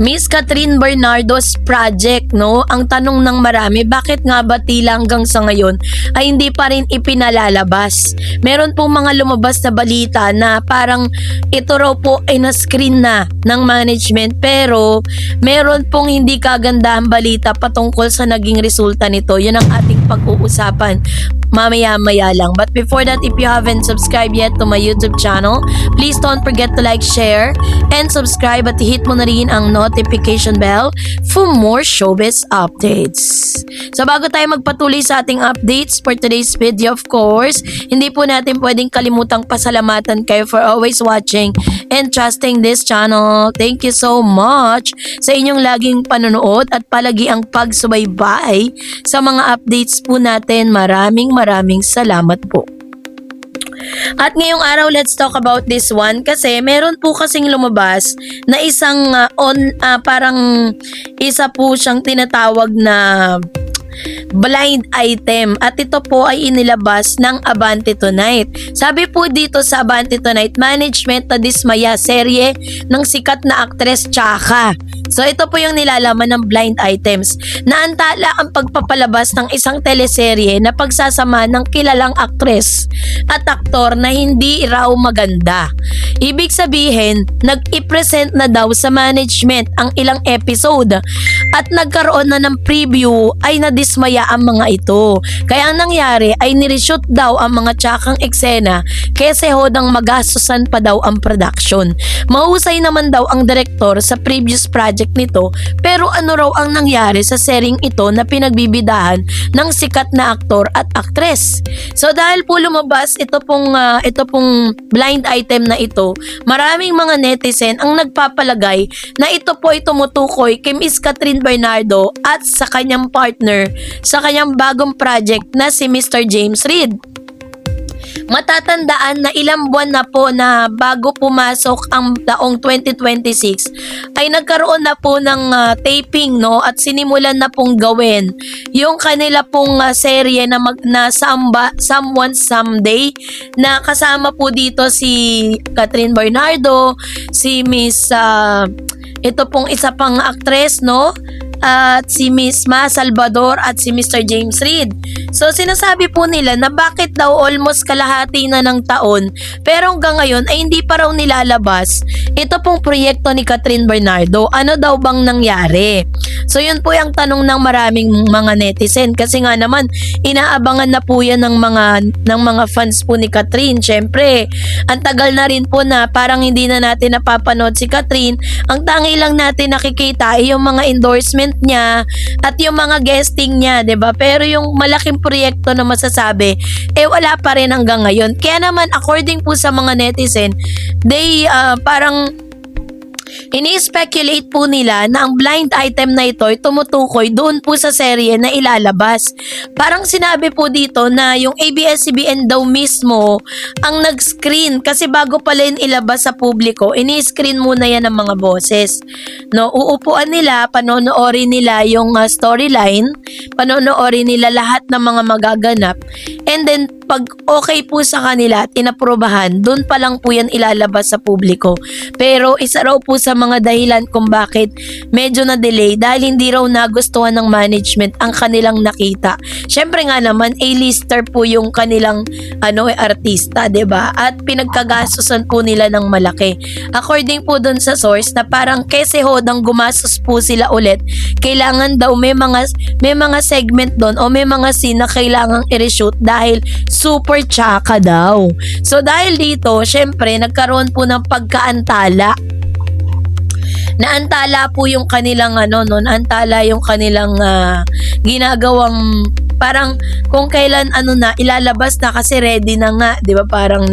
Miss Catherine Bernardo's project, no? Ang tanong ng marami, bakit nga ba tila hanggang sa ngayon ay hindi pa rin ipinalalabas? Meron pong mga lumabas na balita na parang ito raw po ay na-screen na ng management, pero meron pong hindi kagandahang balita patungkol sa naging resulta nito. Yun ang ating pag-uusapan mamaya-maya lang. But before that, if you haven't subscribed yet to my YouTube channel, please don't forget to like, share, and subscribe at hit mo na rin ang notification bell for more showbiz updates. So bago tayo magpatuloy sa ating updates for today's video, of course, hindi po natin pwedeng kalimutang pasalamatan kayo for always watching and trusting this channel. Thank you so much sa inyong laging panonood at palagi ang pagsubaybay sa mga updates po natin. Maraming salamat po. At ngayong araw, let's talk about this one kasi meron po kasing lumabas na isang parang isa po siyang tinatawag na blind item at ito po ay inilabas ng Abante Tonight. Sabi po dito sa Abante Tonight, management na dismaya serye ng sikat na aktres Chaka. So ito po yung nilalaman ng blind items. Naantala ang pagpapalabas ng isang teleserye na pagsasama ng kilalang aktres at aktor na hindi raw maganda. Ibig sabihin, nag-i-present na daw sa management ang ilang episode at nagkaroon na ng preview ay nadismaya ang mga ito. Kaya ang nangyari ay nireshoot daw ang mga Chakang eksena kesa hodang magastusan pa daw ang production. Mahusay naman daw ang direktor sa previous project nito, pero ano raw ang nangyari sa seryeng ito na pinagbibidahan ng sikat na aktor at aktres. So dahil po lumabas ito pong blind item na ito, maraming mga netizen ang nagpapalagay na ito po ay tumutukoy kay Miss Catherine Bernardo at sa kanyang partner sa kanyang bagong project na si Mr. James Reid. Matatandaan na ilang buwan na po na bago pumasok ang taong 2026 ay nagkaroon na po ng taping, no, at sinimulan na pong gawin yung kanila pong serye na Someone Someday na kasama po dito si Catherine Bernardo, si Miss ito pong isa pang aktres, no, at si Miss Ma Salvador at si Mr. James Reid. So sinasabi po nila na bakit daw almost kalahati na ng taon pero hanggang ngayon ay hindi pa raw nilalabas ito pong proyekto ni Catherine Bernardo. Ano daw bang nangyari? So yun po yung tanong ng maraming mga netizen kasi nga naman inaabangan na po yan ng mga fans po ni Catherine. Syempre, ang tagal na rin po na parang hindi na natin napapanood si Catherine. Ang tangi lang natin nakikita ay yung mga endorsement niya at yung mga guesting niya, 'di ba? Pero yung malaking proyekto na masasabi wala pa rin hanggang ngayon. Kaya naman according po sa mga netizen, they parang ini-speculate po nila na ang blind item na ito ay tumutukoy doon po sa serye na ilalabas. Parang sinabi po dito na yung ABS-CBN daw mismo ang nag-screen kasi bago pala yun ilabas sa publiko, ini-screen muna yan ng mga boses. No, uupuan nila, panonoorin nila yung storyline, panonoorin nila lahat ng mga magaganap, and then pag okay po sa kanila at inaprobahan, doon pa lang po yan ilalabas sa publiko. Pero isa raw po sa mga dahilan kung bakit medyo na-delay dahil hindi raw nagustuhan ng management ang kanilang nakita. Syempre nga naman, A-lister po yung kanilang artista, 'di ba? At pinagkagastusan po nila ng malaki. According po doon sa source na parang kese hodang gumastos po sila ulit, kailangan daw may mga segment doon o may mga scene na kailangang i-reshoot dahil super Chaka daw. So dahil dito, syempre nagkaroon po ng pagkaantala. Naantala po yung kanilang naantala yung kanilang ginagawang parang kung kailan ilalabas na kasi ready na nga, 'di ba? Parang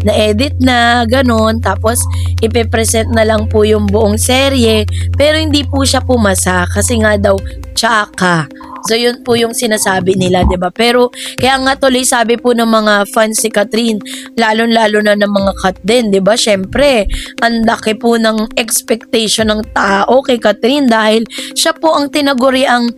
na-edit na ganoon, tapos ipe-present na lang po yung buong serye, pero hindi po siya pumasa kasi nga daw Chaka. So yun po yung sinasabi nila, 'di ba? Pero kaya nga tuloy sabi po ng mga fans si Catherine, lalo-lalo na ng mga cut din, 'di ba? Syempre, ang laki po ng expectation ng tao kay Catherine dahil siya po ang tinaguri ang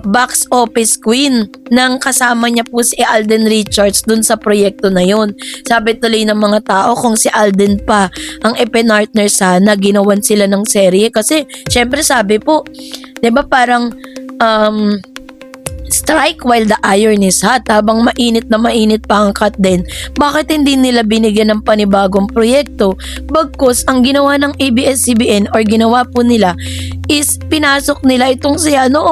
box office queen nang kasama niya po si Alden Richards dun sa proyekto na yun. Sabi tuloy ng mga tao kung si Alden pa ang ipinartner sana, ginawan sila ng serye kasi syempre sabi po, 'di ba parang strike while the iron is hot. Habang mainit na mainit pa ang cut din, bakit hindi nila binigyan ng panibagong proyekto? Bagkus ang ginawa ng ABS-CBN or ginawa po nila is pinasok nila itong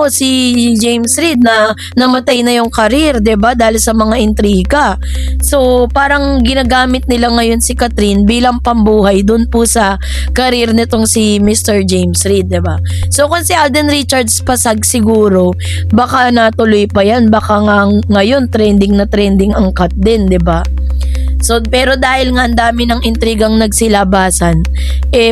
si James Reid na namatay na yung career, 'di ba? Dahil sa mga intriga. So, parang ginagamit nila ngayon si Catherine bilang pambuhay dun po sa career nitong si Mr. James Reid, 'di ba? So, kung si Alden Richards pasag siguro, baka natuloy pa yan. Baka nga ngayon trending na trending ang cut din, 'di ba? So, pero dahil nga ang dami ng intrigang nagsilabasan,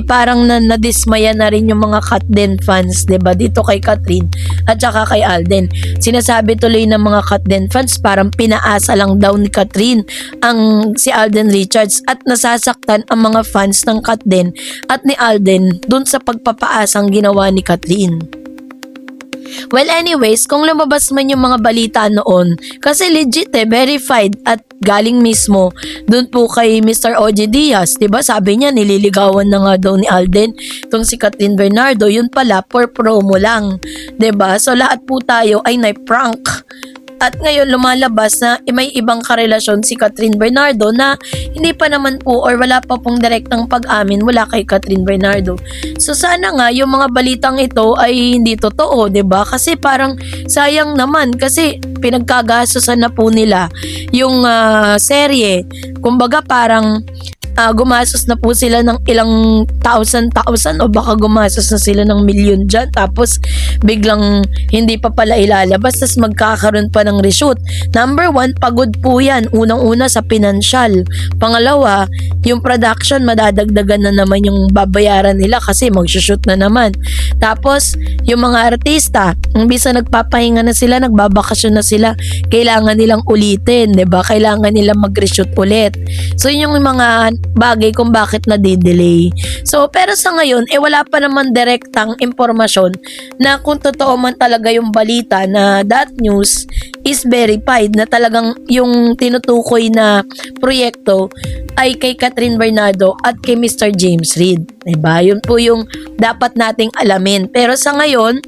parang nadismaya na rin yung mga cut din fans, 'di ba? Dito kay Catherine at saka kay Alden. Sinasabi tuloy ng mga cut din fans parang pinaasa lang daw ni Catherine ang si Alden Richards at nasasaktan ang mga fans ng cut din at ni Alden dun sa pagpapaasang ginawa ni Catherine. Well, anyways, kung lumabas man yung mga balita noon, kasi legit verified at galing mismo dun po kay Mr. OG Diaz, 'di ba? Sabi niya nililigawan na nga daw ni Alden tong si Catherine Bernardo, yun pala for promo lang, 'di ba? So lahat po tayo ay na-prank. At ngayon lumalabas na may ibang karelasyon si Catherine Bernardo na hindi pa naman po or wala pa pong direktang pag-amin mula kay Catherine Bernardo. So sana nga yung mga balitang ito ay hindi totoo, 'di ba? Kasi parang sayang naman kasi pinagkagastosan na po nila yung serye. Kumbaga parang gumastos na po sila ng ilang thousand o baka gumastos na sila ng milyon dyan tapos biglang hindi pa pala ilalabas tapos magkakaroon pa ng reshoot. Number 1, pagod po yan unang-una sa pinansyal. Pangalawa, yung production madadagdagan na naman yung babayaran nila kasi magsushoot na naman. Tapos yung mga artista, imbis na nagpapahinga na sila, nagbabakasyon na sila, kailangan nilang ulitin, 'di ba? Kailangan nilang mag-reshoot ulit. So yun yung mga bagay kung bakit na-delay. So, pero sa ngayon, wala pa naman direktang impormasyon na kung totoo man talaga yung balita na that news is verified na talagang yung tinutukoy na proyekto ay kay Catherine Bernardo at kay Mr. James Reid. Diba? Yun po yung dapat nating alamin. Pero sa ngayon,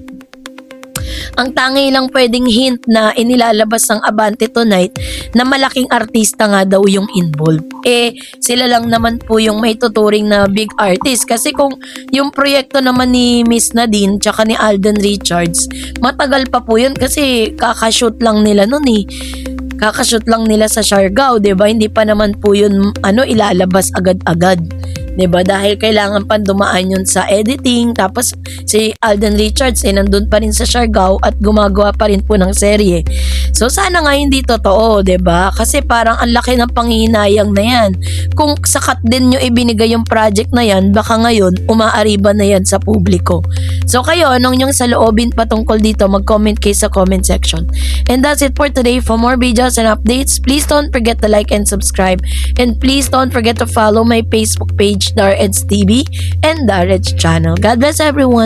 ang tangi lang pwedeng hint na inilalabas ng Abante Tonight na malaking artista nga daw yung involved. Sila lang naman po yung may tuturing na big artist. Kasi kung yung proyekto naman ni Miss Nadine tsaka ni Alden Richards, matagal pa po yun kasi kakashoot lang nila nun Kakashoot lang nila sa Siargao, 'di ba? Hindi pa naman po yun ilalabas agad-agad. 'Di ba? Dahil kailangan pa dumaan yun sa editing, tapos si Alden Richards nandun pa rin sa Siargao at gumagawa pa rin po ng serye. So sana nga hindi totoo, 'di ba? Kasi parang ang laki ng panghihinayang na 'yan. Kung sakat din nyo ibinigay yung project na 'yan, baka ngayon umaariba na 'yan sa publiko. So kayo, anong yung saloobin patungkol dito? Mag-comment kayo sa comment section. And that's it for today. For more videos and updates, please don't forget to like and subscribe. And please don't forget to follow my Facebook page, DarEds TV and DarEds channel. God bless everyone.